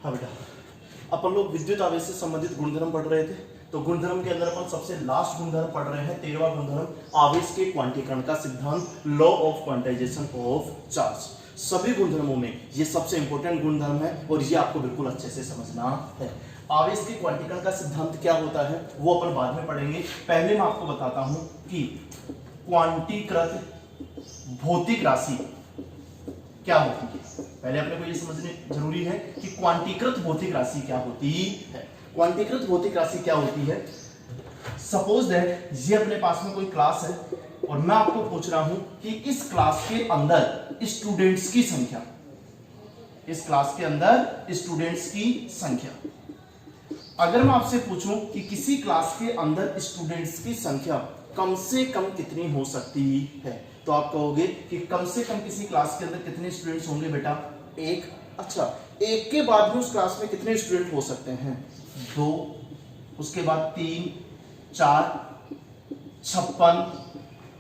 हाँ बेटा, अपन लोग विद्युत आवेश से संबंधित गुणधर्म पढ़ रहे थे। तो गुणधर्म के अंदर अपन सबसे लास्ट गुणधर्म पढ़ रहे हैं, 13वां गुणधर्म, आवेश के क्वांटीकरण का सिद्धांत, law of quantization of charge. सभी गुणधर्मों में ये सबसे इंपॉर्टेंट गुणधर्म है और ये आपको बिल्कुल अच्छे से समझना है। आवेश के क्वांटीकरण का सिद्धांत क्या होता है वो अपन बाद में पढ़ेंगे। पहले मैं आपको बताता हूं कि क्वांटीकृत भौतिक राशि क्या होती है। पहले अपने को ये समझने जरूरी है कि क्वांटीकृत भौतिक राशि क्या होती है। क्वांटीकृत भौतिक राशि क्या होती है? सपोज दैट ये अपने पास में कोई क्लास है और मैं आपको पूछ रहा हूं कि इस क्लास के अंदर स्टूडेंट्स की संख्या, इस क्लास के अंदर स्टूडेंट्स की संख्या, अगर मैं आपसे पूछूं कि किसी क्लास के अंदर स्टूडेंट्स की संख्या कम से कम कितनी हो सकती है, तो आप कहोगे कि कम से कम किसी क्लास के अंदर कितने स्टूडेंट्स होंगे बेटा? एक। अच्छा, एक के बाद में उस क्लास में कितने स्टूडेंट हो सकते हैं? दो, उसके बाद 3, 4, 56,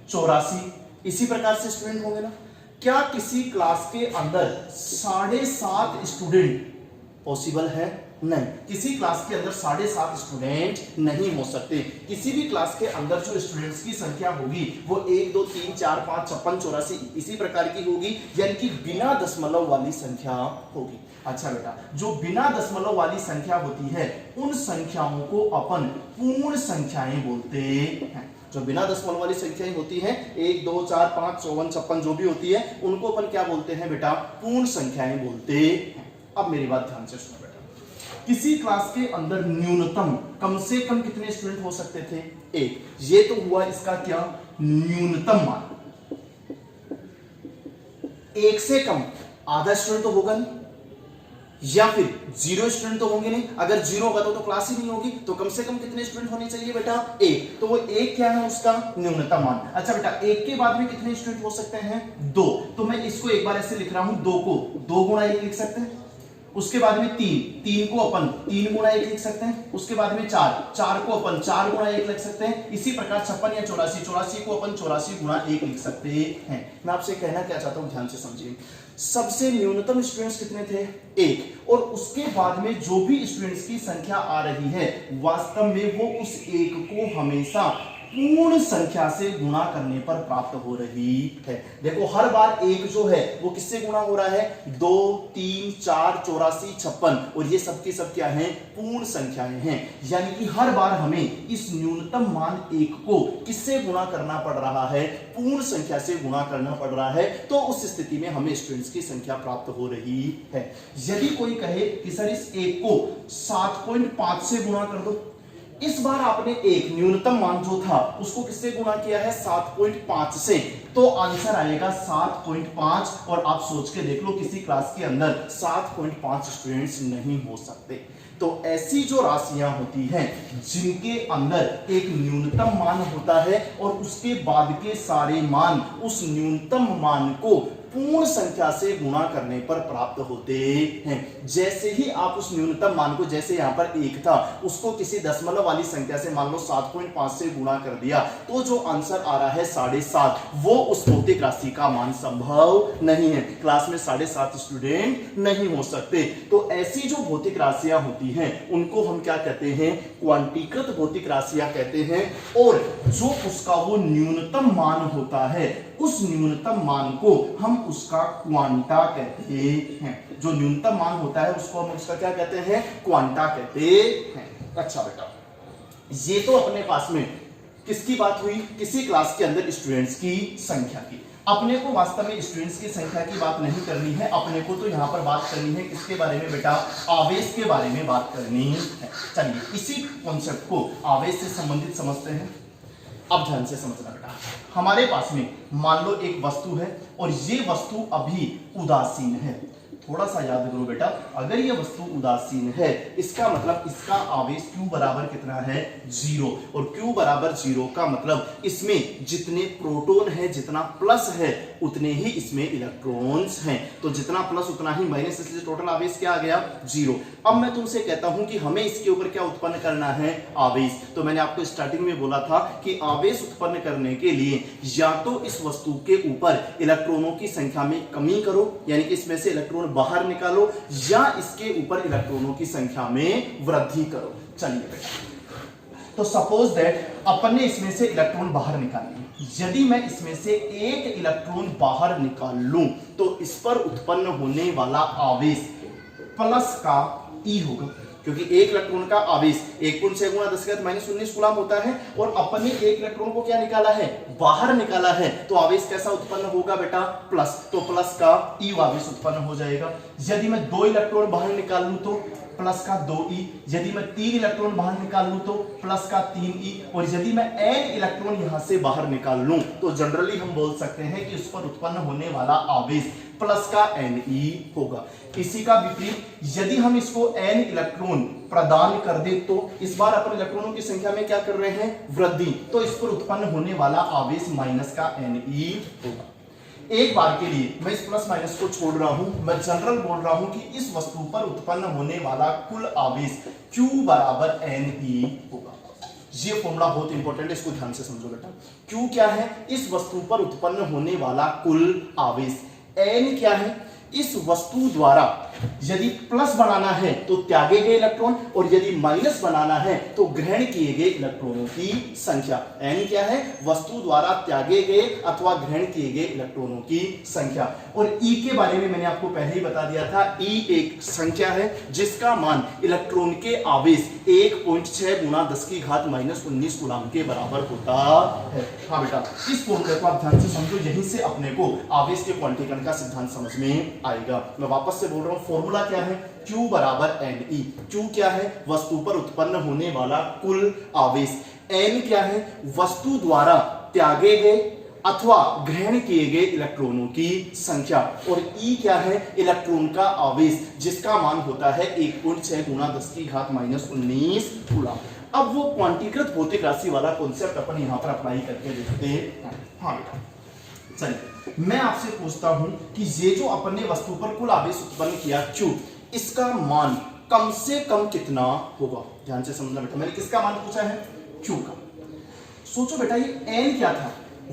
84, इसी प्रकार से स्टूडेंट होंगे ना। क्या किसी क्लास के अंदर 7.5 स्टूडेंट पॉसिबल है? नहीं, किसी क्लास के अंदर 7.5 स्टूडेंट नहीं हो सकते। किसी भी क्लास के अंदर जो स्टूडेंट्स की संख्या होगी वो 1, 2, 3, 4, 5, 56, 84 इसी प्रकार की होगी, यानी कि बिना दशमलव वाली संख्या होगी। अच्छा बेटा, जो बिना दशमलव वाली संख्या होती है उन संख्याओं को अपन पूर्ण संख्याएं बोलते हैं। जो बिना दशमलव वाली संख्याएं होती हैं 1, 2, 4, 5, 54, 56 जो भी होती है उनको अपन क्या बोलते हैं बेटा? पूर्ण संख्याएं बोलते हैं। अब मेरी बात ध्यान से सुनो बेटा, किसी क्लास के अंदर न्यूनतम कम से कम कितने स्टूडेंट हो सकते थे? एक। ये तो हुआ इसका क्या? न्यूनतम मान। एक से कम आधा स्टूडेंट तो होगा नहीं, या फिर 0 स्टूडेंट तो होंगे नहीं। अगर 0 होगा तो क्लास ही नहीं होगी। तो कम से कम कितने स्टूडेंट होने चाहिए बेटा? एक। तो वो एक क्या है? उसका न्यूनतम मान। अच्छा बेटा, एक के बाद में कितने स्टूडेंट हो सकते हैं? 2। तो मैं इसको एक बार ऐसे लिख रहा हूं, 2 को 2 गुणा 1 लिख सकते हैं। उसके बाद में 3 को अपन 3 गुणा 1 लिख सकते हैं। उसके बाद में 4 को अपन 4 गुणा 1 लिख सकते हैं। इसी प्रकार 56 या 84 को अपन 84 गुणा 1 लिख सकते हैं। मैं आपसे कहना क्या चाहता हूं, ध्यान से समझिए। सबसे न्यूनतम स्टूडेंट्स कितने थे? 1। और उसके बाद में जो भी स्टूडेंट्स की संख्या आ रही है वास्तव में वो उस 1 को हमेशा पूर्ण संख्या से गुणा करने पर प्राप्त हो रही है। देखो हर बार 1 जो है वो किससे गुणा हो रहा है? 2, 3, 4, 84, 56, और ये सबकी सब क्या है? पूर्ण संख्याएं हैं। यानी कि हर बार हमें इस न्यूनतम मान 1 को किससे गुणा करना पड़ रहा है? पूर्ण संख्या से गुणा करना पड़ रहा है। तो उस स्थिति में हमें स्टूडेंट्स की संख्या प्राप्त हो रही है। यदि कोई कहे कि सर इस 1 को 7.5 से गुणा कर दो, इस बार आपने एक न्यूनतम मान जो था उसको किससे गुणा किया है? 7.5 से, तो आंसर आएगा 7.5। और आप सोच के देख लो किसी क्लास के अंदर 7.5 स्टूडेंट्स नहीं हो सकते। तो ऐसी जो राशियां होती हैं जिनके अंदर एक न्यूनतम मान होता है और उसके बाद के सारे मान उस न्यूनतम मान को पूर्ण संख्या से गुणा करने पर प्राप्त होते हैं। जैसे ही आप उस न्यूनतम मान को, जैसे यहां पर 1 था, उसको किसी दशमलव वाली संख्या से मान लो 7.5 से गुणा कर दिया, तो जो आंसर आ रहा है 7.5, वो उस भौतिक राशि का मान संभव नहीं है। क्लास में 7.5 स्टूडेंट नहीं हो सकते। तो ऐसी जो भौतिक राशियां होती हैं उनको हम क्या कहते हैं? क्वांटीकृत भौतिक राशियां कहते हैं। और जो उसका वो न्यूनतम मान होता है उस न्यूनतम मान को हम उसका क्वांटा कहते हैं। जो न्यूनतम मान होता है उसको हम उसका क्या कहते हैं? क्वांटा कहते हैं। अच्छा बेटा, ये तो अपने पास में किसकी बात हुई? किसी क्लास के अंदर स्टूडेंट्स की संख्या की। अपने को वास्तव में स्टूडेंट्स की संख्या की बात नहीं करनी है। अपने को तो यहां पर बात करनी है किसके बारे में बेटा? आवेश के बारे में बात करनी है। चलिए इसी कॉन्सेप्ट को आवेश से संबंधित समझते हैं। अब ध्यान से समझना बेटा, हमारे पास में मान लो एक वस्तु है और ये वस्तु अभी उदासीन है। थोड़ा सा याद करो बेटा, अगर ये वस्तु उदासीन है इसका मतलब इसका आवेश Q बराबर कितना है? 0। और Q बराबर 0 का मतलब इसमें जितने प्रोटॉन है, जितना प्लस है, उतने ही इसमें इलेक्ट्रॉन्स हैं। तो जितना प्लस उतना ही माइनस, इसलिए टोटल आवेश क्या आ गया? 0। अब मैं तुमसे कहता हूं कि हमें इसके ऊपर क्या उत्पन्न करना है? आवेश। तो मैंने आपको स्टार्टिंग में बोला था कि आवेश उत्पन्न करने के लिए या तो इस वस्तु के ऊपर इलेक्ट्रॉनों की संख्या में कमी करो, यानी कि इसमें से इलेक्ट्रॉन बाहर निकालो या इसके ऊपर इलेक्ट्रॉनों की संख्या में वृद्धि करो। चलिए बेटा, तो सपोज दैट अपन ने इसमें से इलेक्ट्रॉन बाहर निकाले। यदि मैं इसमें से एक इलेक्ट्रॉन बाहर निकाल लूं तो इस पर उत्पन्न होने वाला आवेश प्लस का ई होगा, क्योंकि एक इलेक्ट्रॉन का आवेश 1.6 गुणा 10⁻⁻19 कूलम होता है और अपन ने एक इलेक्ट्रॉन को क्या निकाला है, बाहर निकाला है, तो आवेश कैसा उत्पन्न होगा बेटा, प्लस। तो प्लस का ई आवेश उत्पन्न हो जाएगा। यदि मैं 2 इलेक्ट्रॉन बाहर निकाल लूं तो प्लस का 2e, यदि मैं 3 इलेक्ट्रॉन बाहर निकाल लूं तो प्लस का 3e, और यदि मैं n इलेक्ट्रॉन यहां से बाहर निकाल लूं तो जनरली हम बोल सकते हैं कि उस पर उत्पन्न होने वाला आवेश प्लस का ne होगा। इसी का विपरीत यदि हम इसको n इलेक्ट्रॉन प्रदान कर दे तो इस बार अपन इलेक्ट्रॉनों की संख्या में क्या कर रहे हैं, वृद्धि, तो इस पर उत्पन्न होने वाला आवेश माइनस का ne होगा। एक बार के लिए मैं इस प्लस माइनस को छोड़ रहा हूं, मैं जनरल बोल रहा हूं कि इस वस्तु पर उत्पन्न होने वाला कुल आवेश Q बराबर Ne होगा। ये फॉर्मूला बहुत इंपॉर्टेंट है, इसको ध्यान से समझो बेटा। Q क्या है, इस वस्तु पर उत्पन्न होने वाला कुल आवेश। N क्या है, इस वस्तु द्वारा यदि प्लस बनाना है तो त्यागे गए इलेक्ट्रॉन और यदि माइनस बनाना है तो ग्रहण किए गए इलेक्ट्रॉनों की संख्या। n क्या है, वस्तु द्वारा त्यागे गए अथवा ग्रहण किए गए इलेक्ट्रॉनों की संख्या। और e के बारे में मैंने आपको पहले ही बता दिया था, e एक संख्या है जिसका मान इलेक्ट्रॉन के आवेश 1.6 गुणा 10⁻⁻19 कूलम के बराबर होता है। हाँ बेटा, इस फॉर्मूले को आप ध्यान से समझो, यहीं से अपने को आवेश के क्वांटीकरण का सिद्धांत समझ में आएगा। मैं वापस से बोल रहा हूं, फॉर्मूला क्या है, Q बराबर Ne। Q क्या है, वस्तु पर उत्पन्न होने वाला कुल आवेश। N क्या है, वस्तु द्वारा त्यागे गए अथवा ग्रहण किए गए इलेक्ट्रॉनों की संख्या। और E क्या है, इलेक्ट्रॉन का आवेश जिसका मान होता है 1.6 गुणा 10⁻⁻19 कूलम। अब वो क्वांटीकृत भौतिक राशि वाला कॉन्सेप्ट अपन यहां पर अप्लाई करके देखते हैं। हाँ बेटा, चलिए मैं आपसे पूछता हूं कि ये जो अपन ने वस्तु पर कुल आवेश उत्पन्न किया Q, इसका मान कम से कम कितना होगा। ध्यान से समझना बेटा, मैंने किसका मान पूछा है, Q का। सोचो बेटा, ये N क्या था,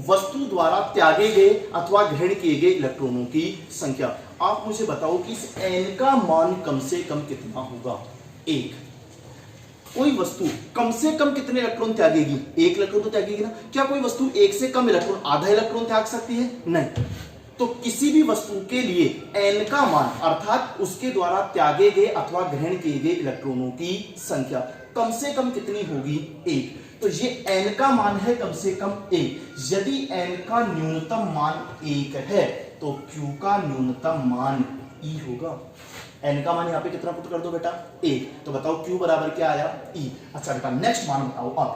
वस्तु द्वारा त्यागे गए अथवा ग्रहण किए गए इलेक्ट्रॉनों की संख्या। आप मुझे बताओ कि इस N का मान कम से कम कितना होगा। 1। कोई वस्तु कम से कम कितने इलेक्ट्रॉन त्यागेगी, 1 इलेक्ट्रॉन तो त्यागेगी ना। क्या कोई वस्तु 1 से कम इलेक्ट्रॉन, आधा इलेक्ट्रॉन त्याग सकती है, नहीं। तो किसी भी वस्तु के लिए n का मान अर्थात उसके द्वारा त्यागे गए अथवा ग्रहण किए गए इलेक्ट्रॉनों की संख्या कम से कम कितनी होगी, 1। तो ये n का मान है कम से कम 1। यदि n का न्यूनतम मान 1 है तो Q का न्यूनतम मान E होगा। n का मान यहाँ पे कितना पुट कर दो बेटा, 1। तो बताओ Q बराबर क्या आया, E। अच्छा बेटा, नेक्स्ट मान बताओ। अब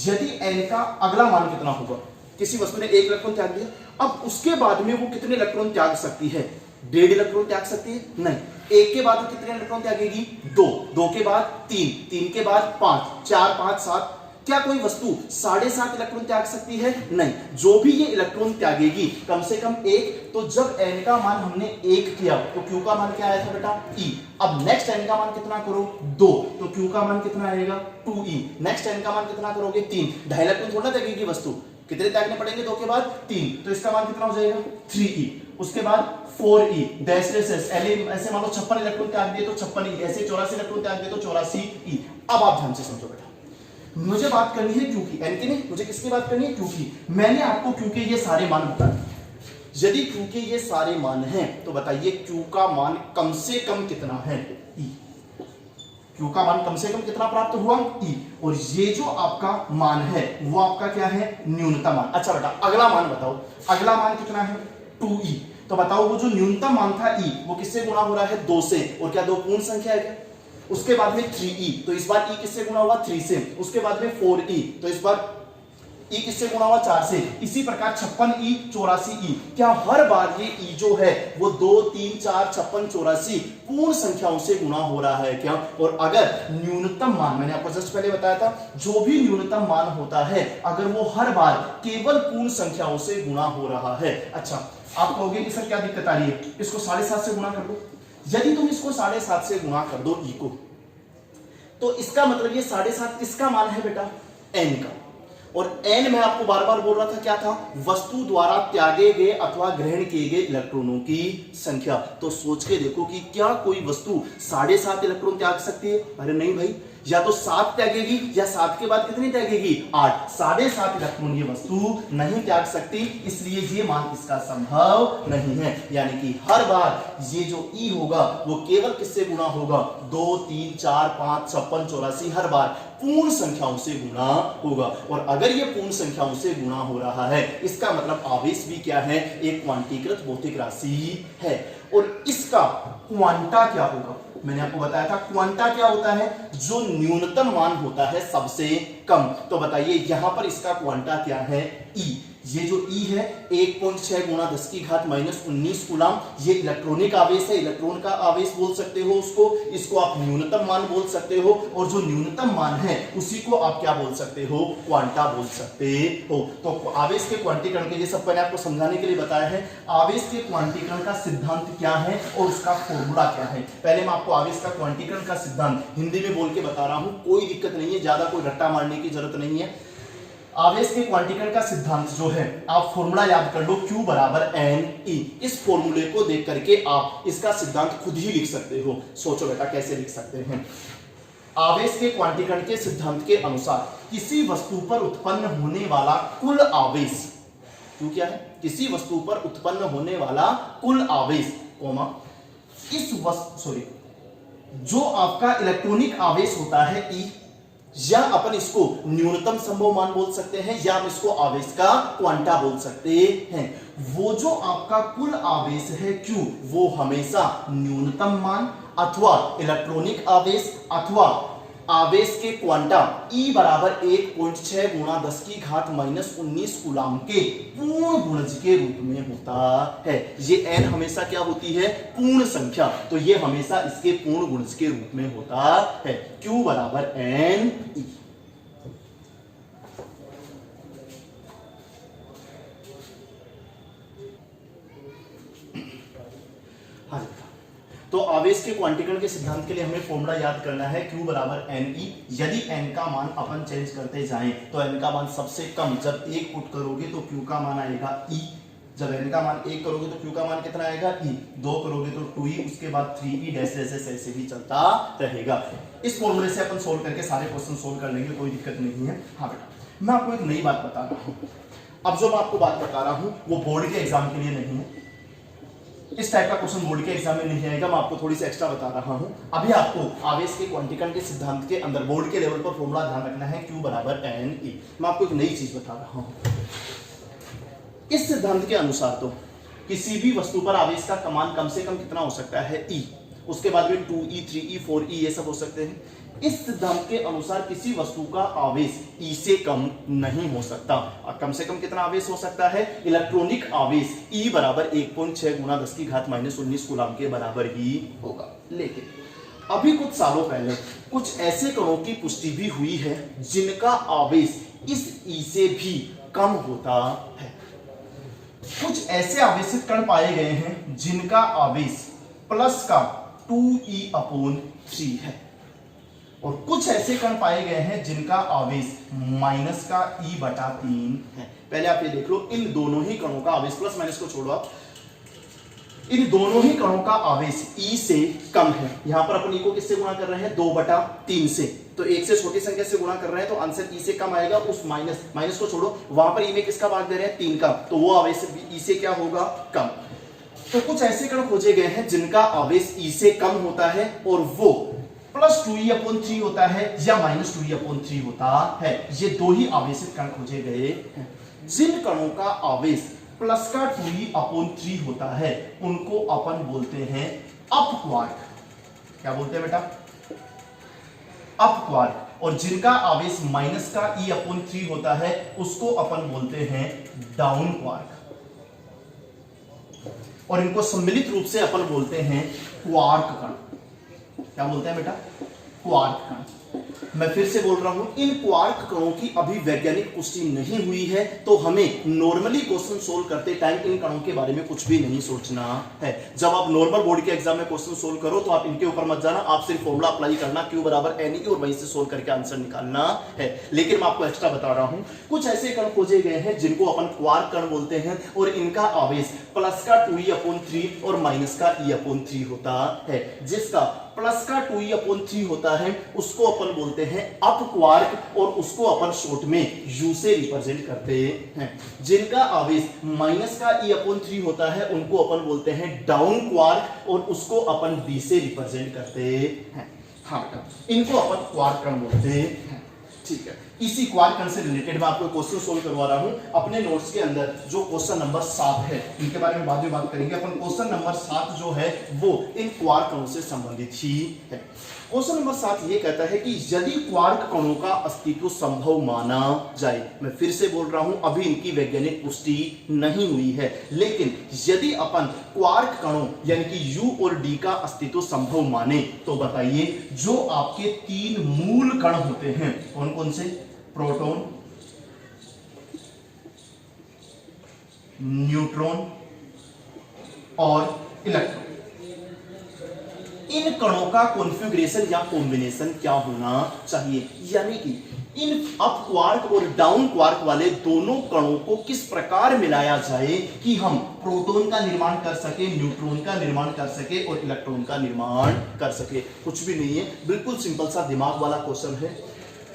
यदि n का अगला मान कितना होगा, किसी वस्तु ने 1 इलेक्ट्रॉन त्याग दिया, अब उसके बाद में वो कितने इलेक्ट्रॉन त्याग सकती है, 1.5 इलेक्ट्रॉन त्याग सकती है, नहीं। 1 के बाद वो कितने इलेक्ट्रॉन त्यागेगी, 2, 2 के बाद 3, 3 के बाद 5, 4, 5, 7। क्या कोई वस्तु 7.5 इलेक्ट्रॉन त्याग सकती है, नहीं। जो भी ये इलेक्ट्रॉन त्यागेगी कम से कम 1। तो जब n का मान हमने 1 किया तो Q का मान क्या आया था बेटा, E। अब नेक्स्ट n का मान कितना करो, 2, तो Q का मान कितना आएगा, 2e। नेक्स्ट n का मान कितना करोगे, 3। 2.5 इलेक्ट्रॉन थोड़ा त्यागेगी वस्तु, कितने त्यागने पड़ेंगे, 2 के बाद 3, तो इसका मान कितना हो जाएगा, 3e। उसके बाद 4e, ऐसे मान लो 56 इलेक्ट्रॉन त्याग दिए तो 56e, ऐसे 84 इलेक्ट्रॉन त्याग दिए तो 84e। अब आप ध्यान से समझो बेटा, मुझे बात करनी है Q की, n की नहीं, मुझे किसकी बात करनी है, Q की। मैंने आपको Q के ये सारे मान बता दिए। यदि Q के ये सारे मान हैं तो बताइए Q का मान कम से कम कितना है, E। Q का मान कम से कम कितना प्राप्त हुआ, E। और ये जो आपका मान है वो आपका क्या है, न्यूनतम मान। अच्छा बेटा, अगला मान बताओ, अगला मान कितना है, 2e। तो बताओ वो जो न्यूनतम मान था E, वो किससे गुणा हो रहा है, 2 से। और क्या 2 पूर्ण संख्या है क्या। उसके बाद में 3e, तो इस बार e किससे गुणा हुआ, 3 से। उसके बाद में 4e, तो इस बार e किससे गुणा हुआ, 4 से। इसी प्रकार 56e, 84e। क्या हर बार ये e जो है वो 2, 3, 4, 56, 84 पूर्ण संख्याओं से गुणा हो रहा है क्या। और अगर न्यूनतम मान, मैंने आपको जस्ट पहले बताया था, जो भी न्यूनतम मान होता है अगर वो हर बार केवल पूर्ण संख्याओं से गुणा हो रहा है। अच्छा, आप कहोगे कि सर क्या दिक्कत आ रही है, इसको 7.5 से गुणा कर दो। यदि तुम इसको 7.5 से गुणा कर दो E को, तो इसका मतलब ये 7.5 किसका मान है बेटा, N का। और n मैं आपको बार बार बोल रहा था क्या था, वस्तु द्वारा त्यागे गए अथवा ग्रहण किए गए इलेक्ट्रॉनों की संख्या। तो सोच के देखो कि क्या कोई वस्तु 7.5 इलेक्ट्रॉन त्याग सकती है? अरे नहीं भाई, या तो 7 त्यागेगी या 7 के बाद कितनी त्यागेगी? 8। 7.5 इलेक्ट्रॉन ये वस्तु नहीं त्याग सकती, इसलिए ये मान इसका संभव नहीं है। यानी कि हर बार ये जो E होगा वो केवल किससे गुणा होगा? 2, 3, 4, 5, 56, 84 हर बार पूर्ण संख्याओं से गुणा होगा। और अगर ये पूर्ण संख्याओं से गुणा हो रहा है, इसका मतलब आवेश भी क्या है? एक क्वांटीकृत भौतिक राशि है। और इसका क्वांटा क्या होगा? मैंने आपको बताया था क्वांटा क्या होता है? जो न्यूनतम मान होता है सबसे कम। तो बताइए यहां पर इसका क्वांटा क्या है? ई। ये जो ई है 1.6 गुणा 10 की घात -19 कूलम, ये इलेक्ट्रॉनिक आवेश है, इलेक्ट्रॉन का आवेश बोल सकते हो उसको, इसको आप न्यूनतम मान बोल सकते हो, और जो न्यूनतम मान है उसी को आप क्या बोल सकते हो? क्वांटा बोल सकते हो। तो आवेश के क्वांटीकरण के, ये सब मैंने आपको समझाने के लिए बताया है। आवेश के क्वांटीकरण का सिद्धांत क्या है और उसका फॉर्मूला क्या है? पहले मैं आपको आवेश का क्वांटीकरण का सिद्धांत हिंदी में बोल के बता रहा हूं, कोई दिक्कत नहीं है, ज्यादा कोई रट्टा मारने की जरूरत नहीं है। आवेश के क्वांटीकरण का सिद्धांत जो है, आप फॉर्मूला याद कर लो, Q बराबर NE। इस फॉर्मूले को देख करके आप इसका सिद्धांत खुद ही लिख सकते हो। सोचो बेटा कैसे लिख सकते हैं। आवेश के क्वांटीकरण के सिद्धांत के अनुसार किसी वस्तु पर उत्पन्न होने वाला कुल आवेश, Q क्या है? किसी वस्तु पर उत्पन्न होने वाला कुल आवेश, इस वस्तु जो आपका इलेक्ट्रॉनिक आवेश होता है E, या अपन इसको न्यूनतम संभव मान बोल सकते हैं, या हम इसको आवेश का क्वांटा बोल सकते हैं। वो जो आपका कुल आवेश है Q, वो हमेशा न्यूनतम मान अथवा इलेक्ट्रॉनिक आवेश अथवा आवेश के क्वांटा E बराबर 1.6 गुणा 10 की घात -19 कूलम के पूर्ण गुणज के रूप में होता है। ये n हमेशा क्या होती है? पूर्ण संख्या। तो ये हमेशा इसके पूर्ण गुणज के रूप में होता है। Q बराबर NE। हाँ, तो आवेश के क्वांटीकरण के सिद्धांत के लिए हमें फॉर्मूला याद करना है Q बराबर NE। यदि n का मान अपन चेंज करते जाएं तो n का मान सबसे कम जब 1 पुट करोगे तो Q का मान आएगा E। जब n का मान 1 करोगे तो Q का मान कितना आएगा? E। 2 करोगे तो 2E, उसके बाद 3E डैश डैश ऐसे ही चलता रहेगा। इस फॉर्मूले से अपन सोल्व करके सारे क्वेश्चन सोल्व कर लेंगे, कोई दिक्कत नहीं है। हाँ बेटा, मैं आपको एक नई बात बता रहा हूँ। अब जो मैं आपको बात बता रहा हूँ वो बोर्ड के एग्जाम के लिए नहीं है। इस टाइप का क्वेश्चन बोर्ड के एग्जाम में नहीं आएगा। मैं आपको थोड़ी सी एक्स्ट्रा बता रहा हूं। अभी आपको आवेश के क्वांटीकरण के सिद्धांत के अंदर बोर्ड के लेवल पर फॉर्मूला ध्यान रखना है, Q बराबर NE। मैं आपको एक नई चीज बता रहा हूं। इस सिद्धांत के अनुसार तो किसी भी वस्तु पर आवेश का मान कम से कम कितना हो सकता है? E। उसके बाद में 2E, 3E, 4E ये सब हो सकते हैं। इस सिद्धांत के अनुसार किसी वस्तु का आवेश E से कम नहीं हो सकता। और कम से कम कितना आवेश हो सकता है? इलेक्ट्रॉनिक आवेश E बराबर 1.6 गुणा 10 की घात -19 कूलम के बराबर ही होगा। लेकिन अभी कुछ सालों पहले कुछ ऐसे कणों की पुष्टि भी हुई है जिनका आवेश इस E से भी कम होता है। कुछ ऐसे आवेशित कण पाए गए हैं जिनका आवेश प्लस का 2E/3 है, और कुछ ऐसे कण पाए गए हैं जिनका आवेश माइनस का E/3 है। पहले आप ये देख लो, इन दोनों ही कणों का आवेश, प्लस माइनस को छोड़ो आप, इन दोनों ही कणों का आवेश E से कम है। यहां पर अपन E को किससे गुणा कर रहे हैं? 2/3 से। तो 1 से छोटी संख्या से गुणा कर रहे हैं तो आंसर E से कम आएगा। उस माइनस को छोड़ो, वहां पर E में किसका भाग दे रहे हैं? 3 का, तो वो आवेश E से क्या होगा? कम। तो कुछ ऐसे कण खोजे गए हैं जिनका आवेश E से कम होता है और वो प्लस 2E/3 होता है या माइनस 2E/3 होता है। ये दो ही आवेशित कण खोजे गए हैं। जिन कणों का आवेश प्लस का 2E/3 होता है उनको अपन बोलते हैं अपक्वार्क। क्या बोलते हैं बेटा? अपक्वार्क। और जिनका आवेश माइनस का E/3 होता है उसको अपन बोलते हैं डाउन क्वार्क। और इनको सम्मिलित रूप से अपन बोलते हैं क्वार्क कण। क्या बोलते हैं बेटा? क्वार्क कण। मैं फिर से बोल रहा हूं, इन क्वार्क कणों की अभी वैज्ञानिक पुष्टि नहीं हुई है, तो हमें नॉर्मली क्वेश्चन सोल्व करते टाइम इन कणों के बारे में कुछ भी नहीं सोचना है। जब आप नॉर्मल बोर्ड के एग्जाम में क्वेश्चन सोल्व करो तो आप इनके ऊपर मत जाना, आप सिर्फ फॉर्मूला अप्लाई करना, Q बराबर NE और वहीं से सोल्व करके आंसर निकालना है। लेकिन मैं आपको एक्स्ट्रा बता रहा हूं, कुछ ऐसे कण खोजे गए हैं जिनको अपन क्वार्क कण बोलते हैं और इनका आवेश प्लस का 2e/3 और माइनस का e/3 होता है। जिसका प्लस का 2e/3 होता है उसको अपन बोलते हैं अप क्वार्क और उसको अपन शॉर्ट में U से रिप्रेजेंट करते हैं। जिनका आवेश माइनस का e/3 होता है उनको अपन बोलते हैं डाउन क्वार्क और उसको अपन D से रिप्रेजेंट करते हैं। हाँ बेटा, इनको अपन क्वार्क कण बोलते हैं। ठीक है, इसी क्वार्क कण से रिलेटेड मैं आपको क्वेश्चन सोल्व करवा रहा हूं अपने नोट्स के अंदर। जो क्वेश्चन नंबर 7 है इनके बारे में बाद में बात करेंगे। अपन क्वेश्चन नंबर 7 जो है वो इन क्वार्क कणों से संबंधित ही है। क्वेश्चन नंबर 7 ये कहता है कि यदि क्वार्क कणों का अस्तित्व संभव माना जाए, मैं फिर से बोल रहा हूं अभी इनकी वैज्ञानिक पुष्टि नहीं हुई है, लेकिन यदि अपन क्वार्क कणों यानी कि U और D का अस्तित्व संभव माने तो बताइए जो आपके 3 मूल कण होते हैं कौन कौन से? प्रोटॉन, न्यूट्रॉन और इलेक्ट्रॉन, इन कणों का कॉन्फ़िगरेशन या कॉम्बिनेशन क्या होना चाहिए? यानी कि इन अप क्वार्क और डाउन क्वार्क वाले दोनों कणों को किस प्रकार मिलाया जाए कि हम प्रोटॉन का निर्माण कर सके, न्यूट्रॉन का निर्माण कर सके और इलेक्ट्रॉन का निर्माण कर सके। कुछ भी नहीं है, बिल्कुल सिंपल सा दिमाग वाला क्वेश्चन है।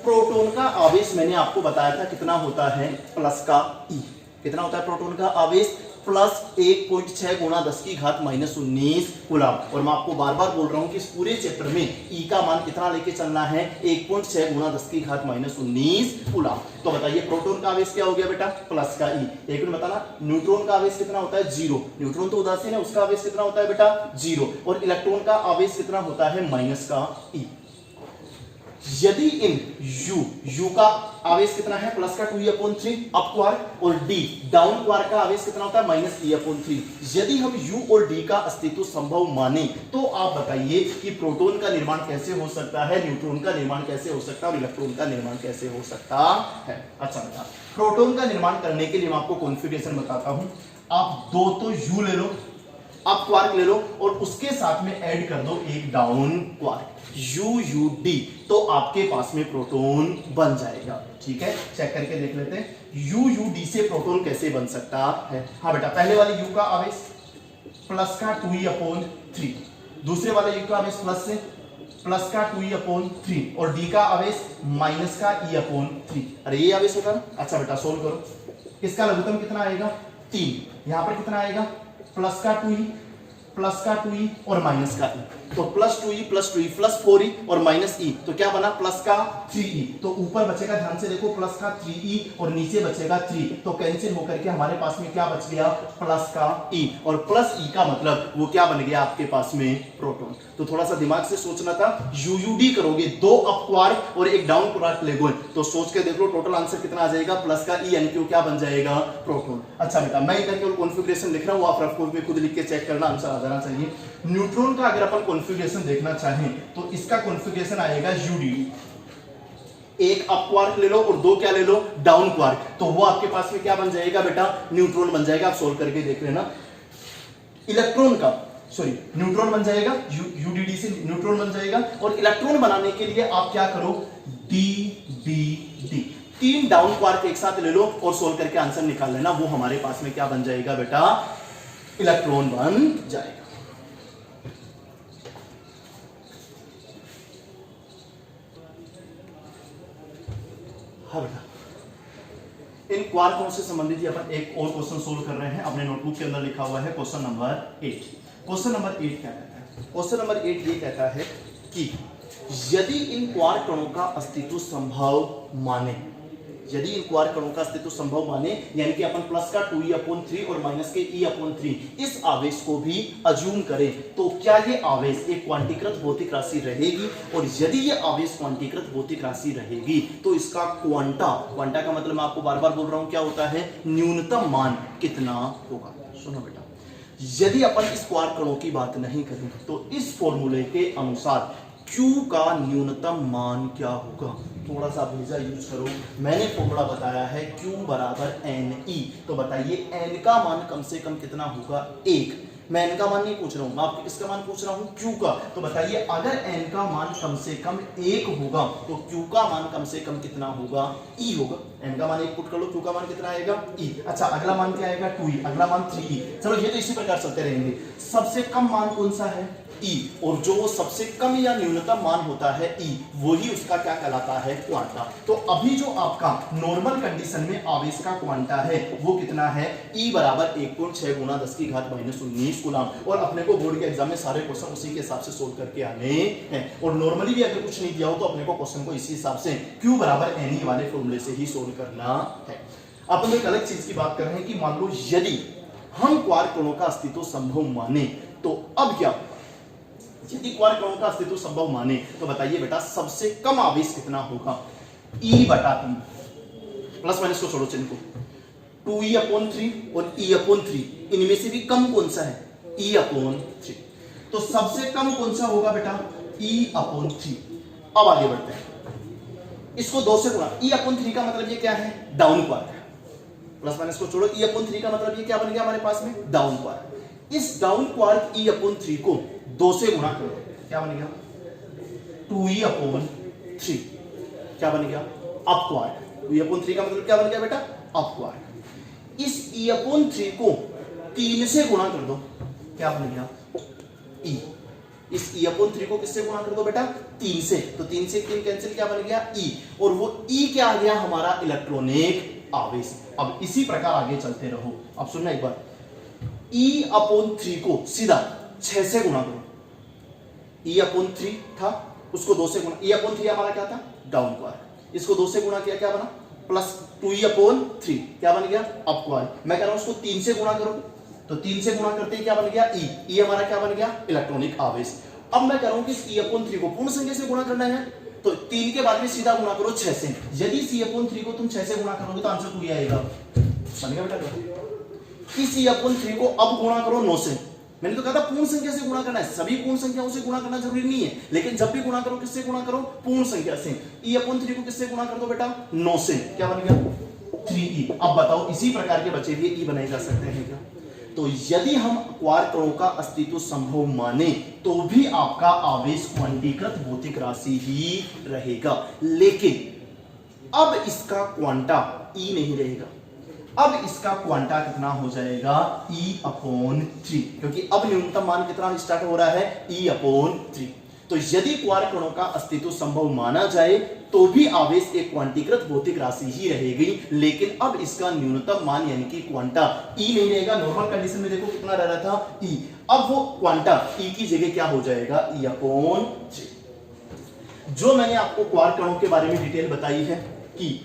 प्रोटॉन का आवेश मैंने आपको बताया था कितना होता है, प्लस का E। कितना होता है प्रोटॉन का आवेश? प्लस 1.6 गुणा 10 की घात -19 कूलम। और मैं आपको बार बार बोल रहा हूं कि इस पूरे चैप्टर में E का मान कितना लेके चलना है? 1.6 गुणा 10 की घात -19 कूलम। तो बताइए प्रोटॉन का आवेश क्या हो गया बेटा? प्लस का E। एक मिनट बताना, न्यूट्रॉन का आवेश कितना होता है? 0। न्यूट्रॉन तो उदासीन है, उसका आवेश कितना होता है बेटा? 0। और इलेक्ट्रॉन का आवेश कितना होता है? माइनस का E। यदि इन U का आवेश कितना है? प्लस का 2e/3 अप क्वार्क और D डाउन क्वार्क का आवेश कितना होता है? Minus e/3। यदि हम U और D का अस्तित्व संभव माने तो आप बताइए कि प्रोटॉन का निर्माण कैसे हो सकता है, न्यूट्रॉन का निर्माण कैसे हो सकता है और इलेक्ट्रॉन का निर्माण कैसे हो सकता है? अच्छा बेटा, प्रोटॉन का निर्माण करने के लिए मैं आपको कॉन्फ़िगरेशन बताता हूं। आप दो तो U ले लो, अप क्वार्क ले लो और उसके साथ में ऐड कर दो एक डाउन क्वार्क UUD, तो आपके पास में प्रोटॉन बन जाएगा। ठीक है, चेक करके देख लेते हैं UUD से प्रोटॉन कैसे बन सकता है। हाँ बेटा, पहले वाले U का आवेश प्लस का 2e/3, दूसरे वाले U का आवेश प्लस का 2e/3 और D का आवेश माइनस का e/3। अरे ये आवेश होगा ना। अच्छा बेटा सोल्व करो, इसका लघुत्तम कितना आएगा? 3। यहां पर कितना आएगा? प्लस का 2e और माइनस का E। तो प्लस 2e प्लस 4e और माइनस E, तो क्या बना? प्लस का 3e। तो ऊपर बचेगा, ध्यान से देखो, प्लस का 3e और नीचे बचेगा 3, तो कैंसिल होकर के हमारे पास में क्या बच गया? प्लस का E। और प्लस E का मतलब वो क्या बन गया आपके पास में? प्रोटॉन। तो थोड़ा सा दिमाग से सोचना था। UUD करोगे, 2 अप क्वार्क और एक डाउन क्वार्क लेगोगे, तो सोच के देख लो टोटल आंसर कितना आ जाएगा? प्लस का E, यानी कि वो क्या बन जाएगा? प्रोटॉन। अच्छा बेटा, मैं इधर केवल कॉन्फ़िगरेशन लिख रहा हूं, आप रफ कॉपी में खुद लिख के चेक करना, आंसर आ जाना चाहिए। न्यूट्रॉन का अगर अपन कॉन्फ़िगरेशन देखना चाहें तो इसका कॉन्फ़िगरेशन आएगा UD। एक अप क्वार्क ले लो और 2 क्या ले लो? डाउन क्वार्क, तो वो आपके पास में क्या बन जाएगा बेटा? न्यूट्रॉन बन जाएगा। आप सोल्व करके देख लेना। इलेक्ट्रॉन का न्यूट्रॉन बन जाएगा, UDD से न्यूट्रॉन बन जाएगा। और इलेक्ट्रॉन बनाने के लिए आप क्या करो? DBD, 3 डाउन क्वार्क एक साथ ले लो और सोल्व करके आंसर निकाल लेना। वो हमारे पास में क्या बन जाएगा बेटा? इलेक्ट्रॉन बन जाएगा। हाँ बेटा, इन क्वार्कों से संबंधित अपन एक और क्वेश्चन सोल्व कर रहे हैं। अपने नोटबुक के अंदर लिखा हुआ है क्वेश्चन नंबर 8। क्वेश्चन नंबर 8 क्या कहता है? क्वेश्चन नंबर 8 ये कहता है कि यदि इन क्वार्क कणों का अस्तित्व संभव माने, यदि इन क्वार्क कणों का अस्तित्व संभव माने, यानी कि अपन प्लस का 2e/3 और माइनस के e/3 इस आवेश को भी अज्यूम करें, तो क्या ये आवेश एक क्वांटीकृत भौतिक राशि रहेगी? और यदि ये आवेश क्वांटीकृत भौतिक राशि रहेगी तो इसका क्वांटा का मतलब मैं आपको बार बार बोल रहा हूं क्या होता है? न्यूनतम मान कितना होगा? सुनो बेटा, यदि अपन इस क्वार्क कणों की बात नहीं करें तो इस फॉर्मूले के अनुसार Q का न्यूनतम मान क्या होगा। थोड़ा सा भेजा यूज करो, मैंने फॉर्मूला बताया है Q बराबर NE, तो बताइए N का मान कम से कम कितना होगा, 1। मैं N का मान नहीं पूछ रहा हूं, मैं आपको किसका मान पूछ रहा हूं, Q का। तो बताइए अगर N का मान कम से कम 1 होगा तो Q का मान कम से कम कितना होगा, E होगा। N का मान 1 पुट कर लो, Q का मान कितना आएगा, E। अच्छा अगला मान क्या आएगा, 2E, अगला मान 3E। चलो ये तो इसी प्रकार चलते रहेंगे। सबसे कम मान कौन सा है, E, और जो सबसे कम या न्यूनतम मान होता है E, वही उसका क्या कहलाता है, क्वांटा। तो अभी जो आपका नॉर्मल कंडीशन में आवेश का क्वांटा है वो कितना है, E बराबर 1.6 गुना 10 की घात -19 कूलम। और अपने को बोर्ड के एग्जाम में सारे क्वेश्चन उसी के हिसाब से सोल्व करके आने हैं, और नॉर्मली भी अगर कुछ नहीं दिया हो तो अपने को क्वेश्चन को इसी हिसाब से Q बराबर NE वाले फॉर्मूले से ही सोल्व करना है। अपन एक अलग चीज की बात कर रहे हैं कि मान लो यदि हम क्वार्क कणों का अस्तित्व संभव माने तो अब क्या, यदि क्वार्क कणों का अस्तित्व संभव माने तो बताइए बेटा सबसे कम आवेश कितना होगा, E बटा 3, प्लस माइनस को छोड़ो चिन्ह को, 2E/3 और E/3, इनमें से भी कम कौन सा है, E/3। तो सबसे कम कौन सा होगा बेटा, E/3। अब आगे बढ़ते हैं, इसको 2 से गुणा, E/3 का मतलब ये क्या है, डाउन क्वार्क, प्लस माइनस को छोड़ो, E/3 का मतलब ये क्या बन गया हमारे पास में, डाउन क्वार्क। इस डाउन क्वार्क E/3 को 2 से गुणा करो, क्या बन गया, 2E/3। क्या बन गया, अप क्वार्क। E/3 का मतलब क्या बन गया बेटा, अप क्वार्क। इस E/3 को 3 से गुणा कर दो, क्या बन गया, E। इस E/3 को किससे गुणा कर दो बेटा, 3 से, तो 3 से 3 कैंसिल, क्या बन गया, E। और वो E क्या आ गया हमारा, इलेक्ट्रॉनिक आवेश। अब इसी प्रकार आगे चलते रहो। अब सुनना एक बार, E/3 को सीधा 6 से गुणा करो, E/3 था उसको 2 से गुणा, E/3 हमारा क्या था, डाउन क्वार्क, इसको 2 से गुणा किया, क्या बना, प्लस 2E/3, क्या बन गया, अप क्वार्क। मैं कह रहा हूं उसको 3 से गुणा करो, तो 3 से गुणा करते ही क्या बन गया, E हमारा क्या बन गया, इलेक्ट्रॉनिक आवेश। अब मैं कह रहा हूं कि इस E/3 को पूर्ण संख्या से गुणा करना है, तो 3 के बाद में सीधा गुणा करो 6 से। यदि E/3 को तुम 6 से गुणा करोगे तो आंसर 2 आएगा, बन गया बेटा। इस E/3 को अब गुणा करो 9 से। मैंने तो कहा था पूर्ण संख्या से गुणा करना है, सभी पूर्ण संख्याओं से गुणा करना जरूरी नहीं है, लेकिन जब भी गुणा करो किससे गुणा करो, पूर्ण संख्या से। E/3 को किससे गुणा कर दो बेटा, 9 से, क्या बन गया, 3E। अब बताओ इसी प्रकार के बचे हुए E बनाए जा सकते हैं क्या। तो यदि हम क्वार्क कणों का अस्तित्व संभव माने तो भी आपका आवेश क्वांटीकृत भौतिक राशि ही रहेगा, लेकिन अब इसका क्वांटा E नहीं रहेगा, अब इसका क्वांटा कितना हो जाएगा, E/3, क्योंकि अब न्यूनतम मान कितना स्टार्ट हो रहा है, E/3। तो यदि क्वार्क कणों का अस्तित्व संभव माना जाए तो भी आवेश एक क्वांटीकृत भौतिक राशि ही रहेगी, लेकिन अब इसका न्यूनतम मान यानी कि क्वांटा E नहीं रहेगा। नॉर्मल कंडीशन में देखो कितना रह रहा था, E, अब वो क्वांटा E की जगह क्या हो जाएगा, E/3। जो मैंने आपको क्वार्क कणों के बारे में डिटेल बताई है कि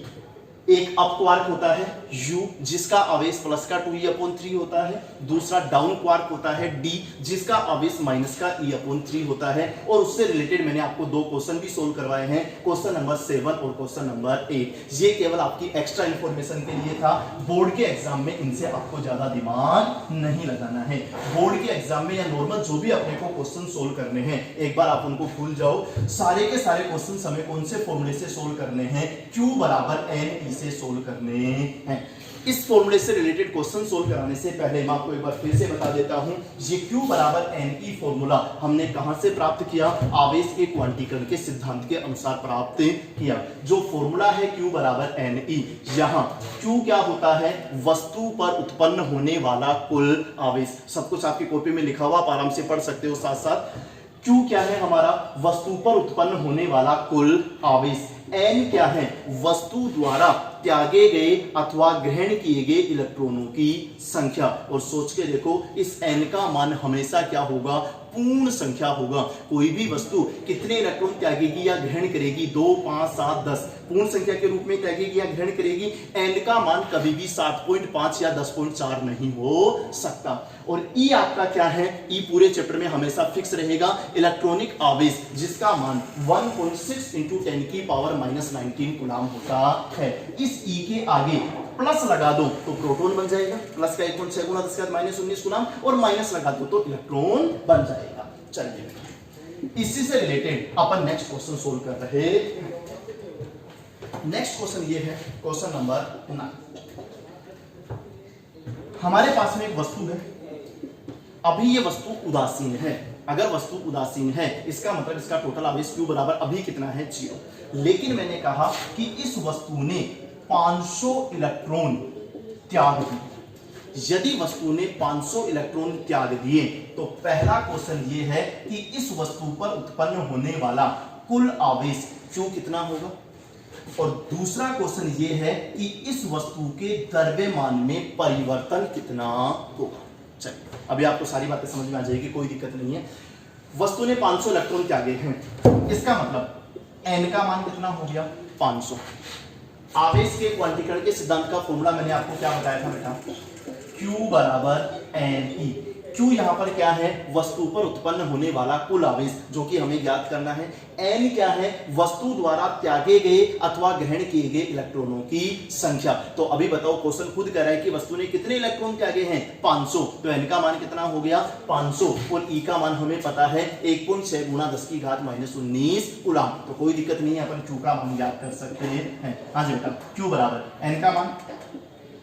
एक अप क्वार्क होता है U, जिसका आवेश प्लस का 2E/3 होता है, दूसरा डाउन क्वार्क होता है D, जिसका आवेश माइनस का E/3 होता है। और उससे रिलेटेड मैंने आपको 2 क्वेश्चन भी सोल्व करवाए हैं, क्वेश्चन नंबर 7 और क्वेश्चन नंबर 8। ये केवल आपकी एक्स्ट्रा इंफॉर्मेशन के लिए था, बोर्ड के एग्जाम में इनसे आपको ज्यादा दिमाग नहीं लगाना है। बोर्ड के एग्जाम में या नॉर्मल जो भी अपने को क्वेश्चन सोल्व करने हैं, एक बार आप उनको भूल जाओ, सारे के सारे क्वेश्चन हमें कौन से फॉर्मूले से सोल्व करने हैं, Q बराबर NE से सोल्व करने हैं। इस फॉर्मूले से रिलेटेड क्वेश्चन सोल्व कराने से पहले मैं आपको एक बार फिर से बता देता हूं, ये Q बराबर NE फॉर्मूला हमने कहां से प्राप्त किया, आवेश के क्वांटीकरण के सिद्धांत के अनुसार प्राप्त किया। जो फॉर्मूला है Q बराबर NE, यहां Q क्या होता है, वस्तु पर उत्पन्न होने वाला कुल आवेश। सब कुछ आपकी कॉपी में लिखा हुआ, आप आराम से पढ़ सकते हो साथ साथ। Q क्या है हमारा, वस्तु पर उत्पन्न होने वाला कुल आवेश। N क्या है, वस्तु द्वारा त्यागे गए अथवा ग्रहण किए गए इलेक्ट्रॉनों की संख्या। और सोच के देखो, इस N का मान हमेशा क्या होगा, पूर्ण संख्या होगा। कोई भी वस्तु कितने इलेक्ट्रॉन त्यागेगी या ग्रहण करेगी, 2, 5, 7, 10 पूर्ण संख्या के रूप में त्यागेगी या ग्रहण करेगी। N का मान कभी भी 7.5 या 10.4 नहीं हो सकता। और E आपका क्या है, E पूरे चैप्टर में हमेशा फिक्स रहेगा, इलेक्ट्रॉनिक आवेश, जिसका मान 1.6 × 10⁻⁻19 कूलम होता है। इस E के आगे प्लस लगा दो तो प्रोटॉन बन जाएगा, प्लस का 1.6 × 10⁻⁻19 कूलम, और माइनस लगा दो तो इलेक्ट्रॉन बन जाएगा। चलिए इसी से रिलेटेड अपन नेक्स्ट क्वेश्चन सोल्व कर रहे हैं। नेक्स्ट क्वेश्चन ये है, क्वेश्चन नंबर 9। हमारे पास में एक वस्तु है, अभी ये वस्तु उदासीन है। अगर वस्तु उदासीन है इसका मतलब इसका टोटल आवेश Q बराबर अभी कितना है, 0। लेकिन मैंने कहा कि इस वस्तु ने 500 इलेक्ट्रॉन त्याग दिए। यदि वस्तु ने 500 इलेक्ट्रॉन त्याग दिए तो पहला क्वेश्चन ये है कि इस वस्तु पर उत्पन्न होने वाला कुल आवेश Q कितना होगा, और दूसरा क्वेश्चन ये है कि इस वस्तु के द्रव्यमान में परिवर्तन कितना होगा। चलिए अभी आपको सारी बातें समझ में आ जाएगी, कोई दिक्कत नहीं है। वस्तु ने 500 इलेक्ट्रॉन त्यागे हैं, इसका मतलब n का मान कितना हो गया, 500। आवेश के क्वांटीकरण के सिद्धांत का फॉर्मूला मैंने आपको क्या बताया था बेटा, Q बराबर NE। Q यहां पर क्या है, वस्तु पर उत्पन्न होने वाला कुल आवेश, जो कि हमें ज्ञात करना है। N क्या है, वस्तु द्वारा त्यागे गए अथवा ग्रहण किए गए इलेक्ट्रॉनों की संख्या। तो अभी बताओ, क्वेश्चन खुद कह रहा है कि वस्तु ने कितने इलेक्ट्रॉन त्यागे हैं, 500। तो N का मान कितना हो गया, 500, और E का मान हमें पता है 1.6 गुणा 10 की घात -19 कूलम। तो कोई दिक्कत नहीं है, अपन Q का मान ज्ञात कर सकते हैं। हाँ जी बेटा, Q बराबर N का मान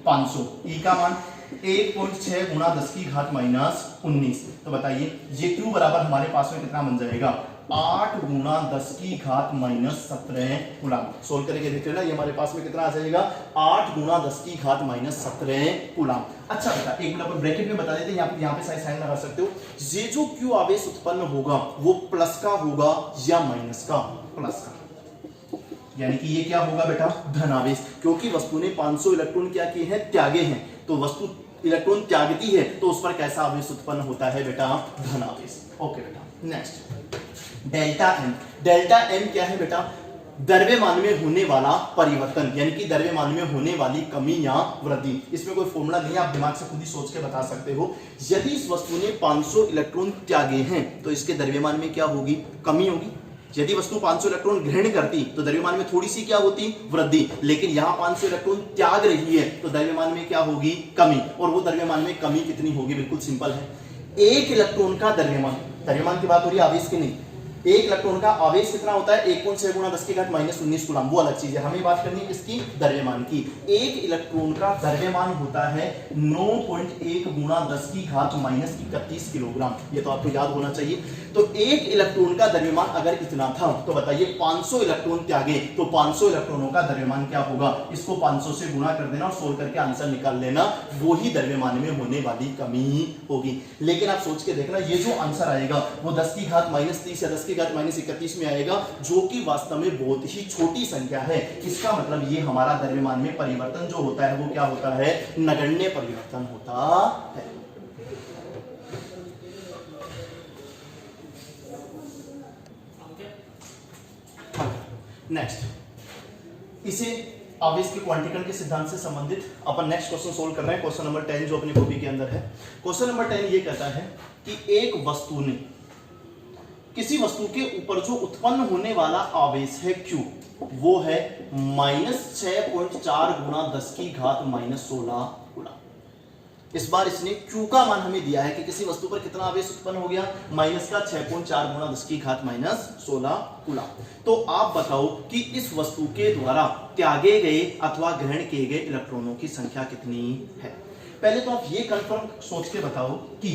500, E का मान 1.6 गुणा 10 की घात -19। तो बताइए ये Q बराबर हमारे पास में कितना बन जाएगा, 8 गुणा 10 की घात -17 कूलम। सोल्व करके देख लेना, ये हमारे पास में कितना आ जाएगा, 8 गुणा 10 की घात -17 कूलम। अच्छा बेटा, एक मिनट अपन ब्रैकेट में बता देते हैं, यहाँ पे साइन लगा सकते हो। ये जो Q आवेश उत्पन्न होगा वो प्लस का होगा या माइनस का, प्लस का, यानी कि ये क्या होगा बेटा, धन आवेश, क्योंकि वस्तु ने 500 इलेक्ट्रॉन क्या किए हैं, त्यागे हैं। तो वस्तु इलेक्ट्रॉन त्यागती है तो उस पर कैसा आवेश उत्पन्न होता है बेटा, धन आवेश। ओके बेटा, next delta M. Delta M क्या है बेटा, द्रव्यमान में होने वाला परिवर्तन, यानी कि द्रव्यमान में होने वाली कमी या वृद्धि। इसमें कोई फॉर्मूला नहीं है, आप दिमाग से खुद ही सोच के बता सकते हो। यदि इस वस्तु ने 500 इलेक्ट्रॉन त्यागे हैं तो इसके द्रव्यमान में क्या होगी, कमी होगी। यदि वस्तु 500 इलेक्ट्रॉन ग्रहण करती तो द्रव्यमान में थोड़ी सी क्या होती, वृद्धि। लेकिन यहां 500 इलेक्ट्रॉन त्याग रही है तो द्रव्यमान में क्या होगी, कमी। और वो द्रव्यमान में कमी कितनी होगी, बिल्कुल सिंपल है, 1 इलेक्ट्रॉन का द्रव्यमान, द्रव्यमान की बात हो रही है, आवेश की नहीं। 1 इलेक्ट्रॉन का आवेश कितना होता है, 1.6 गुणा 10 की घात -19 कूलम, वो अलग चीज है। हमें बात करनी है किसकी, द्रव्यमान की। 1 इलेक्ट्रॉन का द्रव्यमान होता है 9.1 गुणा 10 की घात -31 किलोग्राम। ये तो आपको याद होना चाहिए। तो 1 इलेक्ट्रॉन का द्रव्यमान अगर इतना था तो बताइए 500 इलेक्ट्रॉन त्यागे तो 500 इलेक्ट्रॉनों का द्रव्यमान क्या होगा, इसको 500 से गुणा कर देना और सोल्व करके आंसर निकाल लेना, वो ही द्रव्यमान में होने वाली कमी होगी। लेकिन आप सोच के देखना, ये जो आंसर आएगा वो 10 की घात -30 या 10 की घात -31 में आएगा, जो कि वास्तव में बहुत ही छोटी संख्या है। इसका मतलब ये हमारा द्रव्यमान में परिवर्तन जो होता है वो क्या होता है, नगण्य परिवर्तन होता है। नेक्स्ट, इसे आवेश के क्वांटीकरण के सिद्धांत से संबंधित अपन नेक्स्ट क्वेश्चन सोल्व कर रहे हैं, क्वेश्चन नंबर 10 जो अपनी कॉपी के अंदर है। क्वेश्चन नंबर 10 ये कहता है कि एक वस्तु ने, किसी वस्तु के ऊपर जो उत्पन्न होने वाला आवेश है Q, वो है -6.4 गुणा 10 की घात -16 कूलम। इस बार इसने Q का मान हमें दिया है कि किसी वस्तु पर कितना आवेश उत्पन्न हो गया, -6.4 गुणा 10 की घात -16 कूलम। तो आप बताओ कि इस वस्तु के द्वारा त्यागे गए अथवा ग्रहण किए गए इलेक्ट्रॉनों की संख्या कितनी है। पहले तो आप ये कंफर्म सोच के बताओ कि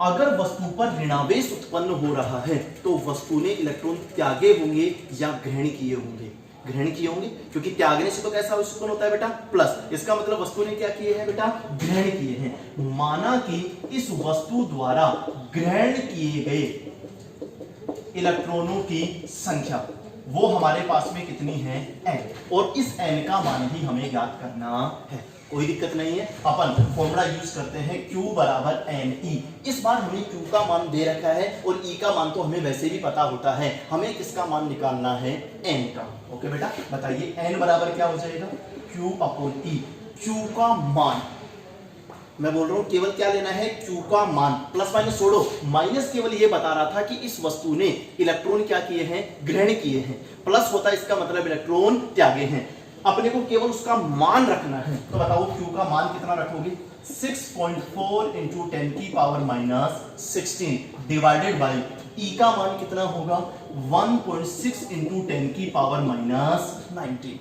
अगर वस्तु पर ऋणावेश उत्पन्न हो रहा है तो वस्तु ने इलेक्ट्रॉन त्यागे होंगे या ग्रहण किए होंगे, ग्रहण किए होंगे, क्योंकि त्यागने से तो कैसा आवेश उत्पन्न होता है बेटा, प्लस। इसका मतलब वस्तु ने क्या किए हैं बेटा, ग्रहण किए हैं। माना कि इस वस्तु द्वारा ग्रहण किए गए इलेक्ट्रॉनों की संख्या वो हमारे पास में कितनी है, n, और इस n का मान ही हमें ज्ञात करना है। कोई दिक्कत नहीं है, अपन फॉर्मूला यूज करते हैं Q बराबर NE। इस बार हमें Q का मान दे रखा है और E का मान तो हमें वैसे भी पता होता है, हमें किसका मान निकालना है, N का। ओके बेटा, बताइए N बराबर क्या हो जाएगा, Q अपॉन E। Q का मान, मैं बोल रहा हूं केवल क्या लेना है, Q का मान, प्लस माइनस छोड़ो, माइनस केवल ये बता रहा था कि इस वस्तु ने इलेक्ट्रॉन क्या किए हैं, ग्रहण किए हैं। प्लस होता है इसका मतलब इलेक्ट्रॉन त्यागे हैं। अपने को केवल उसका मान रखना है, तो बताओ Q का मान कितना रखोगे, 6.4 × 10⁻16 डिवाइडेड बाय ई का मान कितना होगा 1.6 इंटू 10 की पावर माइनस 19।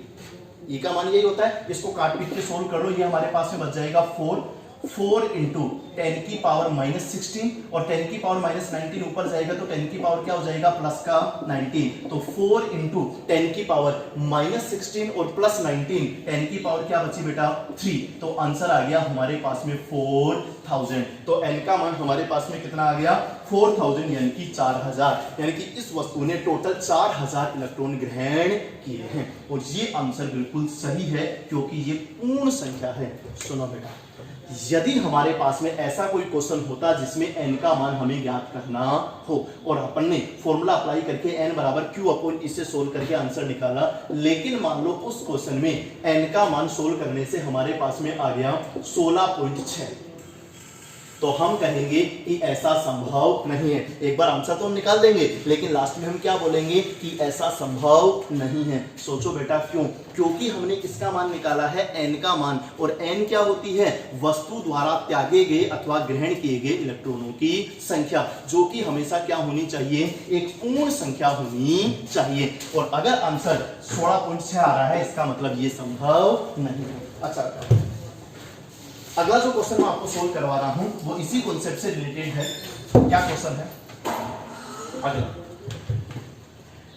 ई का मान यही होता है, इसको काट पीट के सोल्व कर लो, ये हमारे पास में बच जाएगा 4 इंटू 10 की पावर माइनस 16 और 10 की पावर माइनस 19 ऊपर जाएगा तो 10 की पावर क्या हो जाएगा प्लस का 19, तो 4 इंटू 10 की पावर माइनस 16 और प्लस 19, 10 की पावर क्या बची बेटा 3, तो आंसर आ गया हमारे पास में 4000। तो n का मान हमारे पास में कितना आ गया 4000 यानी कि 4000, यानी कि इस वस्तु ने टोटल 4000 इलेक्ट्रॉन ग्रहण किए हैं और ये आंसर बिल्कुल सही है क्योंकि ये पूर्ण संख्या है। सुनो बेटा, यदि हमारे पास में ऐसा कोई क्वेश्चन होता जिसमें n का मान हमें ज्ञात करना हो और अपन ने फॉर्मूला अप्लाई करके n बराबर q अपॉन इससे सोल्व करके आंसर निकाला, लेकिन मान लो उस क्वेश्चन में n का मान सोल्व करने से हमारे पास में आ गया 16.6, तो हम कहेंगे कि ऐसा संभव नहीं है। एक बार आंसर तो हम निकाल देंगे लेकिन लास्ट में हम क्या बोलेंगे कि ऐसा संभव नहीं है। सोचो बेटा क्यों? क्योंकि हमने किसका मान निकाला है n का मान, और n क्या होती है वस्तु द्वारा त्यागे गए अथवा ग्रहण किए गए इलेक्ट्रॉनों की संख्या, जो कि हमेशा क्या होनी चाहिए एक पूर्ण संख्या होनी चाहिए। और अगर आंसर 16.6 आ रहा है इसका मतलब ये संभव नहीं है। अच्छा, अगला जो क्वेश्चन मैं आपको सोल्व करवा रहा हूं वो इसी कॉन्सेप्ट से रिलेटेड है। क्या क्वेश्चन है? अगला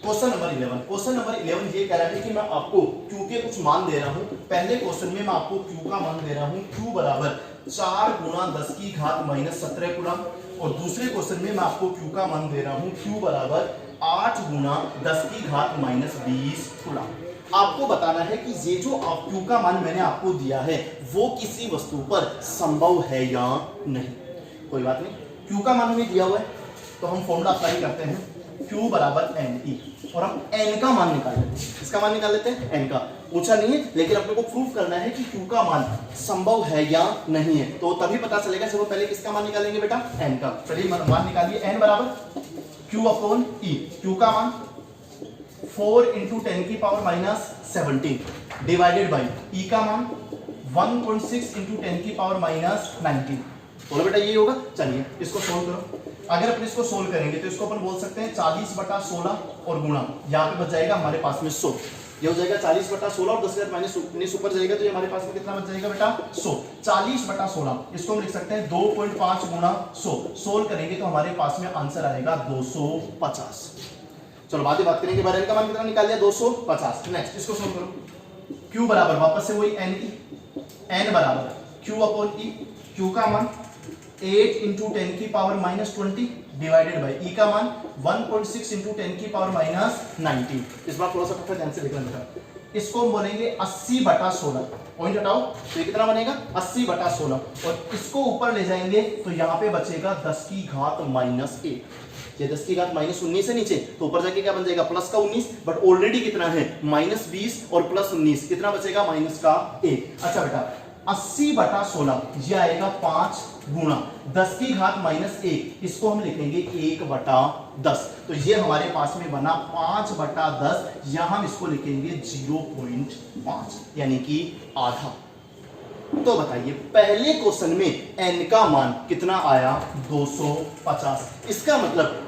क्वेश्चन नंबर 11। क्वेश्चन नंबर 11 ये कह रहा है कि मैं आपको Q के कुछ मान दे रहा हूं। पहले क्वेश्चन में मैं आपको Q का मान दे रहा हूं, Q बराबर 4 गुणा 10 की घात माइनस 17 कूलम, और दूसरे क्वेश्चन में मैं आपको Q का मान दे रहा हूं Q बराबर 8 गुणा 10 की घात माइनस 20 कूलम। आपको बताना है कि ये जो Q का मान मैंने आपको दिया है वो किसी वस्तु पर संभव है या नहीं। कोई बात नहीं, Q का मान हमें दिया हुआ है तो हम फॉर्मूला अप्लाई करते हैं Q बराबर NE, और हम n का मान निकाल लेते हैं। इसका मान निकाल लेते हैं n का, पूछा नहीं है लेकिन अपने को प्रूफ करना है कि Q का मान संभव है या नहीं है, तो तभी पता चलेगा। सबसे पहले किसका मान निकालेंगे बेटा n का। चलिए मान निकालिए, n बराबर Q अपॉन E। Q का मान 4 इंटू 10 की power minus 17 divided by E का मान 1.6 इंटू 10 की पावर माइनस 19। बोलो बेटा यही होगा। चलिए इसको सोल्व करो। अगर अपन इसको सोल्व करेंगे तो इसको अपन बोल सकते हैं 40/16 और गुणा, यहाँ पे बच जाएगा हमारे पास में 100। ये हो जाएगा 40/16 और 10 माइनस 19 ऊपर जाएगा तो ये हमारे पास में कितना बच जाएगा बेटा 100। 40/16 इसको हम लिख सकते हैं 2.5 गुणा 100। सोल्व करेंगे तो हमारे पास में आंसर आएगा 250। चलो बात करेंगे, बार n का मान कितना निकाल लिया 250। नेक्स्ट इसको सोल्व करो। Q बराबर वापस से वही n बराबर Q अपॉन E। Q का मान 8 इंटू 10 की power minus 20 divided by E का मान 1.6 इंटू 10 की पावर माइनस 19। इस बार थोड़ा सा पक्का ध्यान से देखना बेटा, इसको हम बोलेंगे 80/16। पॉइंट हटाओ तो ये कितना बनेगा 80/16, और इसको ऊपर ले जाएंगे तो यहाँ पे बचेगा 10 की घात माइनस 1। ये 10 की घात माइनस 19 है नीचे, तो ऊपर जाके क्या बन जाएगा प्लस का 19, बट ऑलरेडी कितना है माइनस 20 और प्लस 19, कितना बचेगा माइनस का 1। अच्छा बेटा 80/16 ये आएगा 5 गुणा 10 की घात माइनस 1, इसको हम लिखेंगे 1/10। तो ये हमारे पास में बना 5/10, यहां हम इसको लिखेंगे 0.5 यानी कि आधा। तो बताइए पहले क्वेश्चन में n का मान कितना आया 250। इसका मतलब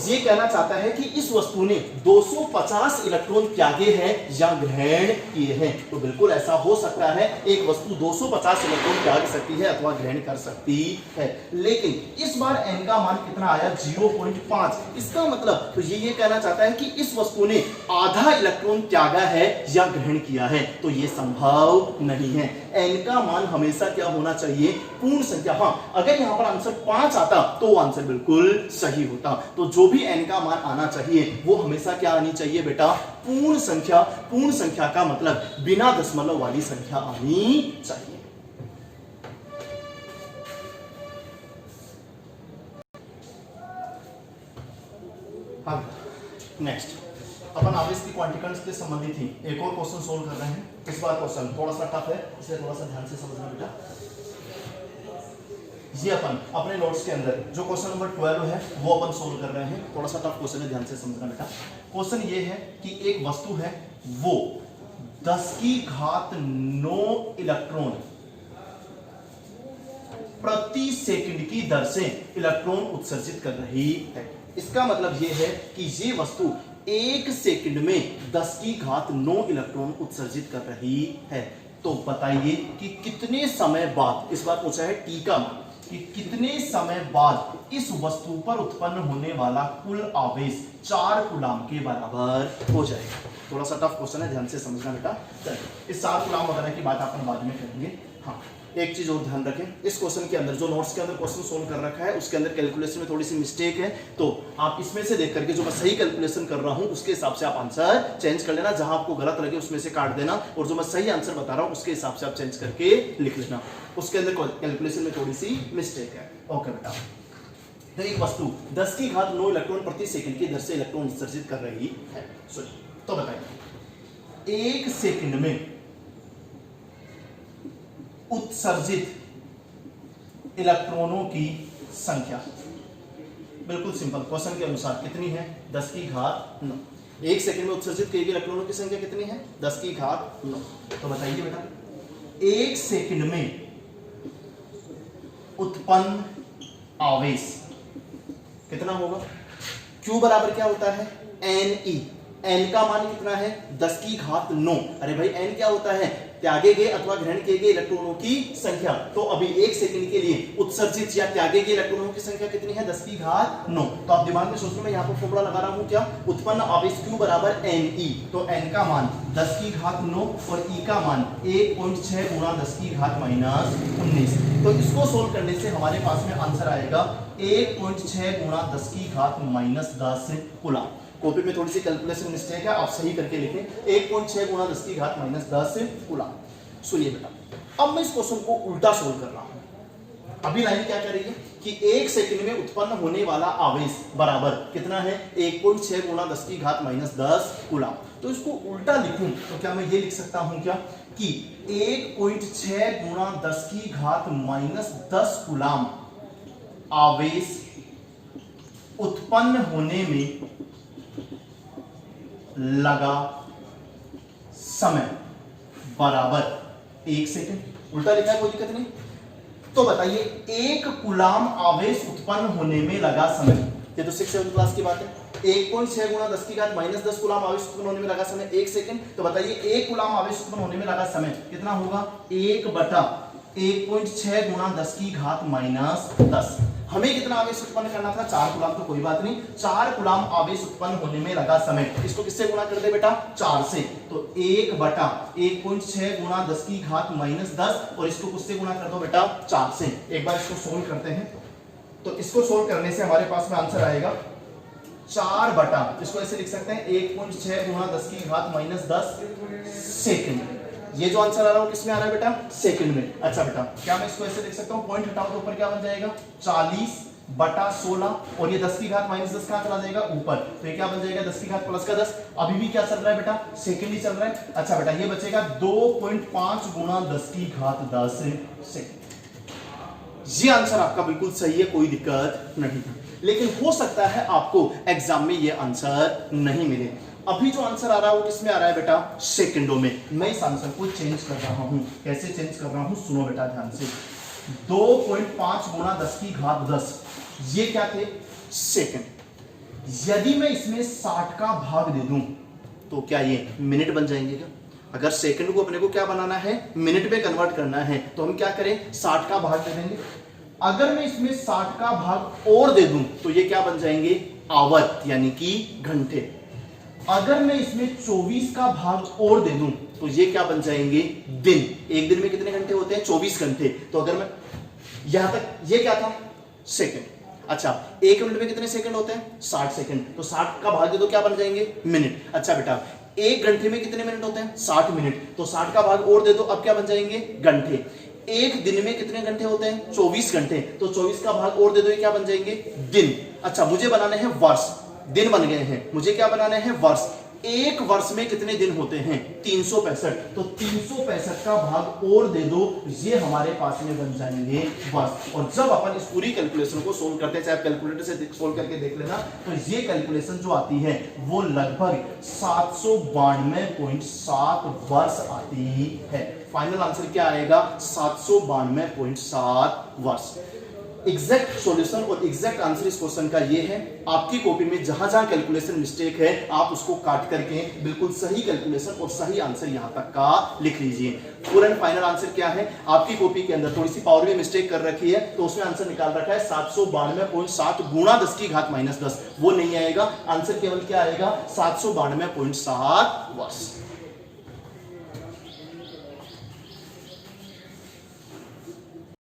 ये कहना चाहता है कि इस वस्तु ने 250 इलेक्ट्रॉन त्यागे हैं या ग्रहण किए हैं। तो बिल्कुल ऐसा हो सकता है, एक वस्तु 250 इलेक्ट्रॉन त्याग सकती है अथवा ग्रहण कर सकती है। लेकिन इस बार n का मान कितना आया 0.5। इसका मतलब तो ये कहना चाहता है कि इस वस्तु ने आधा इलेक्ट्रॉन त्यागा है या ग्रहण किया है, तो ये संभव नहीं है। n का मान हमेशा क्या होना चाहिए पूर्ण संख्या। हाँ, अगर यहां पर आंसर 5 आता तो आंसर बिल्कुल सही होता। तो जो भी n का मान आना चाहिए वो हमेशा क्या आनी चाहिए बेटा पूर्ण संख्या। पूर्ण संख्या का मतलब बिना दशमलव वाली संख्या आनी चाहिए। हाँ, नेक्स्ट अपन आवेश की क्वांटिकल्स से संबंधित ही एक और क्वेश्चन सोल्व कर रहे हैं। इस बार क्वेश्चन थोड़ा सा टफ है, इसे थोड़ा सा ध्यान से समझना बेटा। ये अपन अपने नोट्स के अंदर जो क्वेश्चन नंबर 12 है वो अपन सोल्व कर रहे हैं। थोड़ा सा टफ क्वेश्चन है, ध्यान से समझना बेटा। क्वेश्चन ये है कि एक वस्तु है वो 10 की घात 9 इलेक्ट्रॉन प्रति सेकंड की दर से इलेक्ट्रॉन उत्सर्जित कर रही है। इसका मतलब ये है कि ये वस्तु 1 सेकंड में 10 की घात 9 इलेक्ट्रॉन उत्सर्जित कर रही है। तो बताइए कि कितने समय बाद, इस बार पूछा है टी का मान, कि कितने समय बाद इस वस्तु पर उत्पन्न होने वाला कुल आवेश 4 कूलाम के बराबर हो जाएगा। थोड़ा सा टफ क्वेश्चन है, ध्यान से समझना बेटा। चलिए इस 4 कूलाम वगैरह की बात अपन बाद में करेंगे। हाँ, एक चीज और ध्यान रखें, इस क्वेश्चन के अंदर जो नोट्स के अंदर क्वेश्चन सोल्व कर रखा है उसके अंदर कैलकुलेशन में थोड़ी सी मिस्टेक है, तो आप इसमें से देख करके जो मैं सही कैलकुलेशन कर रहा हूं उसके हिसाब से आप आंसर चेंज कर लेना। जहां आपको गलत लगे उसमें से काट देना, और जो मैं सही आंसर बता रहा हूं उसके हिसाब से आप चेंज करके लिख लेना। उसके अंदर कैलकुलेशन में थोड़ी सी मिस्टेक है। ओके बेटा, तो एक वस्तु 10 की घात 9 इलेक्ट्रॉन प्रति सेकंड की दर से इलेक्ट्रॉन उत्सर्जित कर रही है। तो बताइए 1 सेकंड में उत्सर्जित इलेक्ट्रॉनों की संख्या, बिल्कुल सिंपल क्वेश्चन के अनुसार कितनी है? 10 की घात 9। 1 सेकंड में उत्सर्जित किए गए इलेक्ट्रॉनों की संख्या कितनी है? 10 की घात 9। तो बताइए बेटा 1 सेकंड में उत्पन्न आवेश कितना होगा? Q बराबर क्या होता है? Ne। n का मान कितना है? 10 की घात 9। अरे भाई n क्या होता है? त्यागे गए अथवा ग्रहण किए गए इलेक्ट्रॉनों की संख्या। तो अभी 1 सेकंड के लिए उत्सर्जित या त्यागे गए इलेक्ट्रॉनों की संख्या कितनी है? 10 की घात 9। तो आप दिमाग में सोच लो, मैं यहाँ पर फॉर्मूला लगा रहा हूँ क्या? उत्पन्न आवेश Q बराबर Ne। तो n का मान 10 की घात 9 और E का मान 1.6 गुणा 10 की घात -19। तो इसको सोल्व करने से हमारे पास में आंसर आएगा 1.6 गुणा 10 की घात -10 कूलाम। कॉपी में थोड़ी सी कैलकुलेशन मिस्टेक है, आप सही करके लिखें। 1.6 गुणा 10 की घात -10 कूलाम। सुनिए बेटा, अब मैं इस क्वेश्चन को उल्टा सोल्व कर रहा हूं। अभी लाइन क्या कर रही है कि 1 सेकंड में उत्पन्न होने वाला आवेश बराबर कितना है? 1.6 गुणा 10 की घात -10 कूलाम। तो इसको उल्टा लिखूं तो क्या मैं ये लिख सकता हूं क्या कि 1.6 गुणा 10 की घात -10 कूलाम आवेश उत्पन्न होने में लगा समय बराबर 1 सेकंड। उल्टा लिखा है, कोई दिक्कत नहीं। तो बताइए 1 कूलाम आवेश उत्पन्न होने में लगा समय, ये तो 6th क्लास की बात है। 1.6 गुणा 10 की घात -10 कूलाम आवेश उत्पन्न होने में लगा समय 1 सेकंड। तो बताइए 1 कूलाम आवेश उत्पन्न होने में लगा समय कितना होगा? 1/1.6 गुणा 10 की घात -10। हमें कितना आवेश उत्पन्न करना था? 4 कूलाम। तो कोई बात नहीं, 4 कूलाम आवेश उत्पन्न होने में लगा समय। इसको किससे गुणा कर दे बेटा? 4 से। तो 1/1.6 गुणा 10 की घात -10 और इसको किससे गुणा कर दो बेटा? 4 से। एक बार इसको सोल्व करते हैं। तो इसको सोल्व करने से हमारे पास में आंसर आएगा 4 इसको ऐसे लिख सकते हैं 1.6 गुणा 10 की घात -10 सेकंड। ये जो आंसर आ रहा है किसमें आ रहा है बेटा? सेकंड में। अच्छा बेटा, क्या मैं इसको ऐसे लिख सकता हूं? पॉइंट हटाओ तो ऊपर क्या बन जाएगा? 40/16 और ये 10 की घात -10 कहां चला जाएगा? ऊपर। तो ये क्या बन जाएगा? 10 की घात प्लस का 10। अभी भी क्या चल रहा है बेटा? सेकंड ही चल रहा है। अच्छा बेटा, ये बचेगा 2.5 गुणा 10 की घात 10 सेकंड। ये आंसर आपका बिल्कुल सही है, कोई दिक्कत नहीं है। लेकिन हो सकता है आपको एग्जाम में ये आंसर नहीं मिले। अभी जो आंसर आ रहा है वो किसमें आ रहा है बेटा? सेकंडों में। मैं इस आंसर को चेंज कर रहा हूं। कैसे चेंज कर रहा हूं? सुनो बेटा ध्यान से। 2.5 गुणा 10 की घात 10, ये क्या थे? सेकंड। यदि मैं इसमें 60 का भाग दे दूं तो क्या ये मिनट बन जाएंगे क्या? अगर सेकंड को अपने को क्या बनाना है? मिनट में कन्वर्ट करना है, तो हम क्या करें? 60 का भाग दे देंगे। अगर मैं इसमें 60 का भाग और दे दूं तो ये क्या बन जाएंगे? आवर, यानी कि घंटे। अगर मैं इसमें 24 का भाग और दे दूं तो ये क्या बन जाएंगे? दिन। एक दिन में कितने घंटे होते हैं? 24 घंटे। तो अगर मैं यहां तक, ये क्या था? सेकंड। अच्छा, 1 मिनट में कितने सेकंड होते हैं? 60 सेकंड। तो 60 का भाग दे दो, क्या बन जाएंगे? मिनट। अच्छा बेटा, 1 घंटे में कितने मिनट होते हैं? 60 मिनट। तो 60 का भाग और दे दो, अब क्या बन जाएंगे? घंटे। एक दिन में कितने घंटे होते हैं? 24 घंटे। तो 24 का भाग और दे दो, ये क्या बन जाएंगे? दिन। अच्छा, मुझे बनाने हैं वर्ष। दिन बन गए हैं, मुझे क्या बनाने हैं? वर्ष। एक वर्ष में कितने दिन होते हैं? 365। तो 365 का भाग और दे दो, ये हमारे पास में बन जाएंगे वर्ष। और जब अपन इस पूरी कैलकुलेशन को सोल्व करते हैं, चाहे कैलकुलेटर से सोल्व करके देख लेना, तो ये कैलकुलेशन जो आती है वो लगभग 792.7 वर्ष आती है। फाइनल आंसर क्या आएगा? 792.7 वर्ष। एग्जैक्ट सॉल्यूशन और एग्जैक्ट आंसर इस क्वेश्चन का ये है। आपकी कॉपी में जहां जहां कैलकुलेशन मिस्टेक है आप उसको काट करके बिल्कुल सही कैलकुलेशन और सही आंसर यहां तक का लिख लीजिए। फुल एंड फाइनल आंसर क्या है, आपकी कॉपी के अंदर थोड़ी सी पावर में मिस्टेक कर रखी है तो उसमें आंसर निकाल रखा है 792.7 गुणा 10 की घात -10, वो नहीं आएगा। आंसर केवल क्या आएगा 792.7 बस।